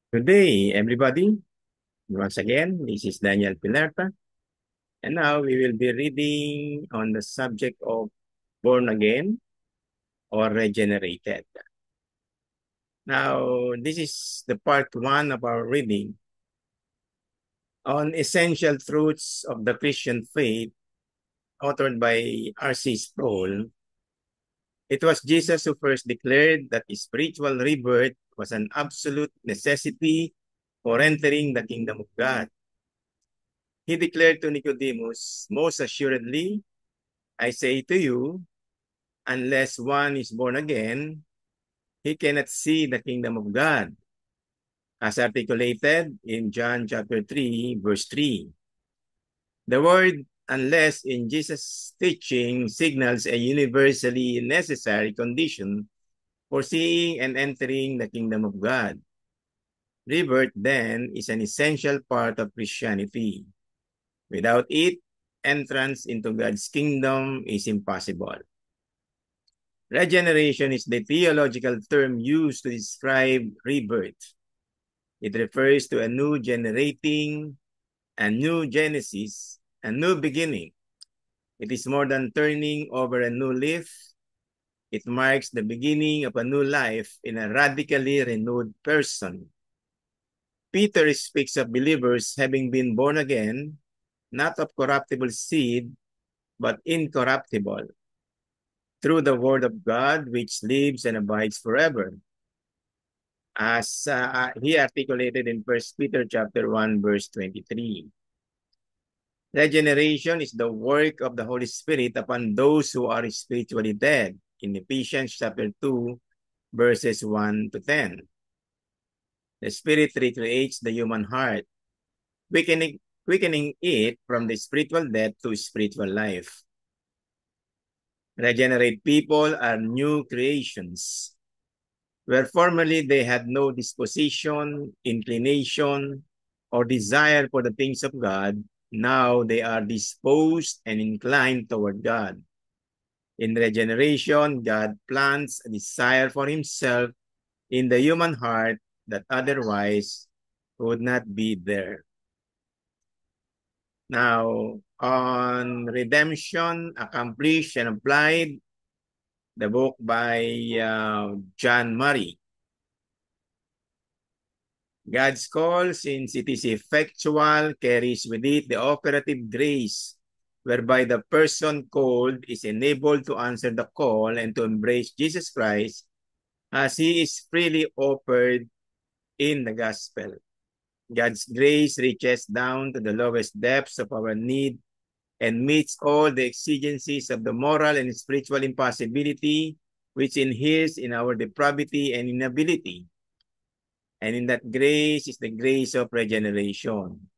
Good day, everybody. Once again, this is Daniel Pilerta, and now we will be reading on the subject of born again or regenerated. Now, this is the part one of our reading on essential truths of the Christian faith, authored by R.C. Sproul. It was Jesus who first declared that spiritual rebirth was an absolute necessity for entering the kingdom of God. He declared to Nicodemus, "Most assuredly, I say to you, unless one is born again, he cannot see the kingdom of God," as articulated in John chapter 3, verse 3. The word unless in Jesus' teaching signals a universally necessary condition for seeing and entering the kingdom of God. Rebirth, then, is an essential part of Christianity. Without it, entrance into God's kingdom is impossible. Regeneration is the theological term used to describe rebirth. It refers to a new generating, a new genesis, a new beginning. It is more than turning over a new leaf. It marks the beginning of a new life in a radically renewed person. Peter speaks of believers having been born again, not of corruptible seed, but incorruptible, through the word of God, which lives and abides forever, as he articulated in 1 Peter chapter 1, verse 23. Regeneration is the work of the Holy Spirit upon those who are spiritually dead, in Ephesians chapter 2, verses 1 to 10. The Spirit recreates the human heart, quickening it from the spiritual death to spiritual life. Regenerate people are new creations, where formerly they had no disposition, inclination, or desire for the things of God. Now they are disposed and inclined toward God. In regeneration, God plants a desire for himself in the human heart that otherwise would not be there. Now, on redemption accomplished and applied, the book by John Murray. God's call, since it is effectual, carries with it the operative grace whereby the person called is enabled to answer the call and to embrace Jesus Christ as he is freely offered in the gospel. God's grace reaches down to the lowest depths of our need and meets all the exigencies of the moral and spiritual impossibility which inheres in our depravity and inability. And in that grace is the grace of regeneration.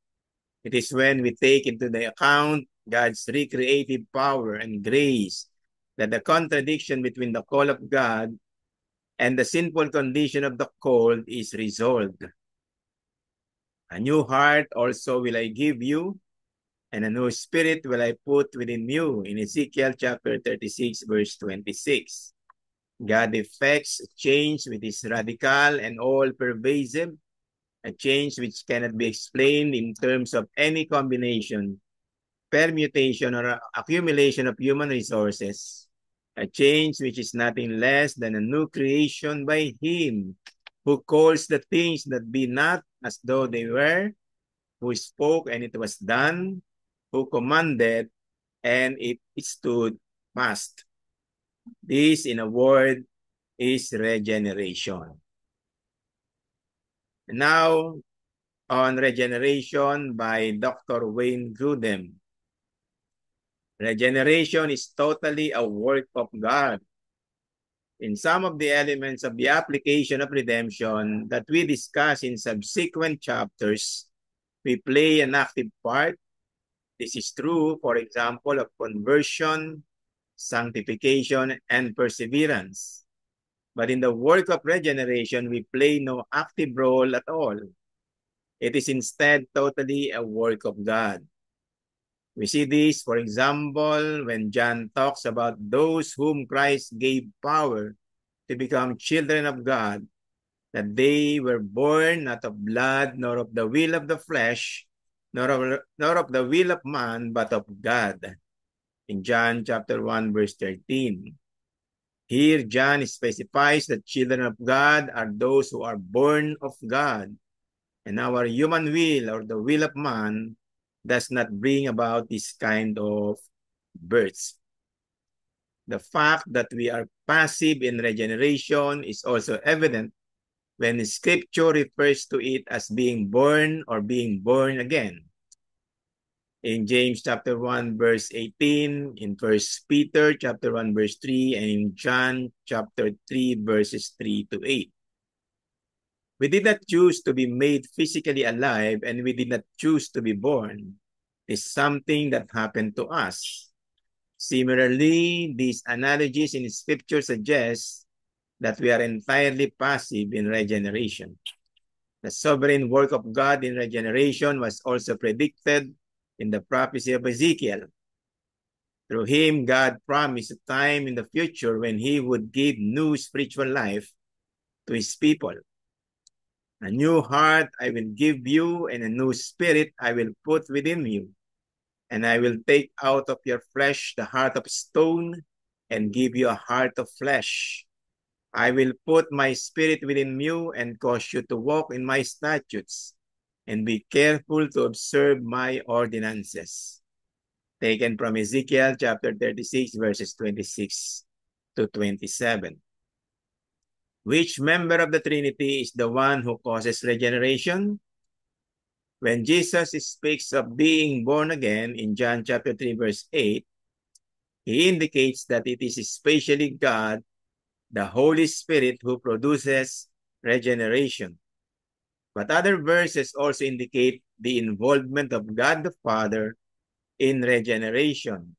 It is when we take into the account God's recreative power and grace that the contradiction between the call of God and the sinful condition of the called is resolved. A new heart also will I give you, and a new spirit will I put within you, in Ezekiel chapter 36, verse 26. God effects a change which is radical and all-pervasive, a change which cannot be explained in terms of any combination, permutation, or accumulation of human resources, a change which is nothing less than a new creation by him who calls the things that be not as though they were, who spoke and it was done, who commanded and it stood fast. This, in a word, is regeneration. Now, on regeneration by Dr. Wayne Grudem. Regeneration is totally a work of God. In some of the elements of the application of redemption that we discuss in subsequent chapters, we play an active part. This is true, for example, of conversion, sanctification, and perseverance. But in the work of regeneration, we play no active role at all. It is instead totally a work of God. We see this, for example, when John talks about those whom Christ gave power to become children of God. that they were born not of blood, nor of the will of the flesh, nor of the will of man, but of God. In John chapter 1, verse 13. Here, John specifies that children of God are those who are born of God. And our human will or the will of man does not bring about this kind of births. The fact that we are passive in regeneration is also evident when Scripture refers to it as being born or being born again. In James chapter 1 verse 18, in 1 Peter chapter 1 verse 3, and in John chapter 3 verses 3 to 8. We did not choose to be made physically alive, and we did not choose to be born. It is something that happened to us. Similarly, these analogies in Scripture suggest that we are entirely passive in regeneration. The sovereign work of God in regeneration was also predicted in the prophecy of Ezekiel. Through him, God promised a time in the future when he would give new spiritual life to his people. A new heart I will give you, and a new spirit I will put within you. And I will take out of your flesh the heart of stone and give you a heart of flesh. I will put my spirit within you and cause you to walk in my statutes and be careful to observe my ordinances. Taken from Ezekiel chapter 36, verses 26 to 27. Which member of the Trinity is the one who causes regeneration? When Jesus speaks of being born again in John chapter 3, verse 8, he indicates that it is especially God, the Holy Spirit, who produces regeneration. But other verses also indicate the involvement of God the Father in regeneration.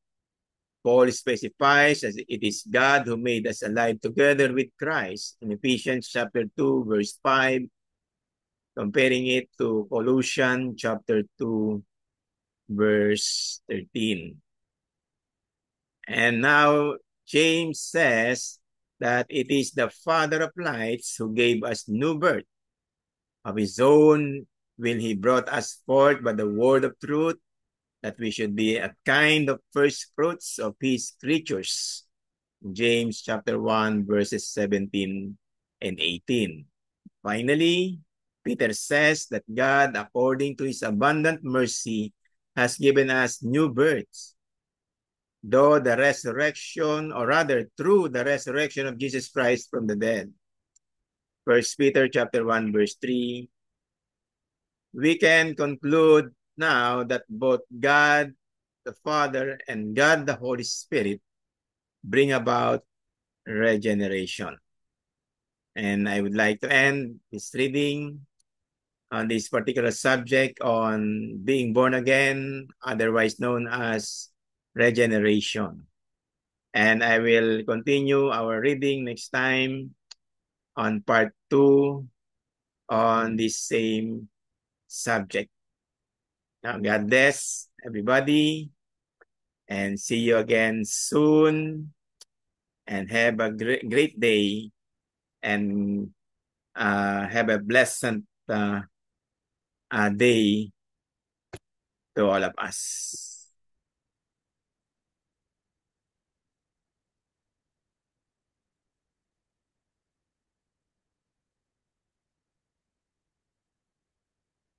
Paul specifies as it is God who made us alive together with Christ in Ephesians chapter 2, verse 5, comparing it to Colossians chapter 2, verse 13. And now James says that it is the Father of lights who gave us new birth. Of his own will he brought us forth by the word of truth, that we should be a kind of first fruits of his creatures. James chapter 1, verses 17 and 18. Finally, Peter says that God, according to his abundant mercy, has given us new births. Though the resurrection, or rather through the resurrection of Jesus Christ from the dead. 1 Peter chapter 1, verse 3. We can conclude now that both God the Father and God the Holy Spirit bring about regeneration. And I would like to end this reading on this particular subject on being born again, otherwise known as regeneration. And I will continue our reading next time on part 2 on this same subject. Now, God bless everybody and see you again soon, and have a great day, and have a blessed day to all of us.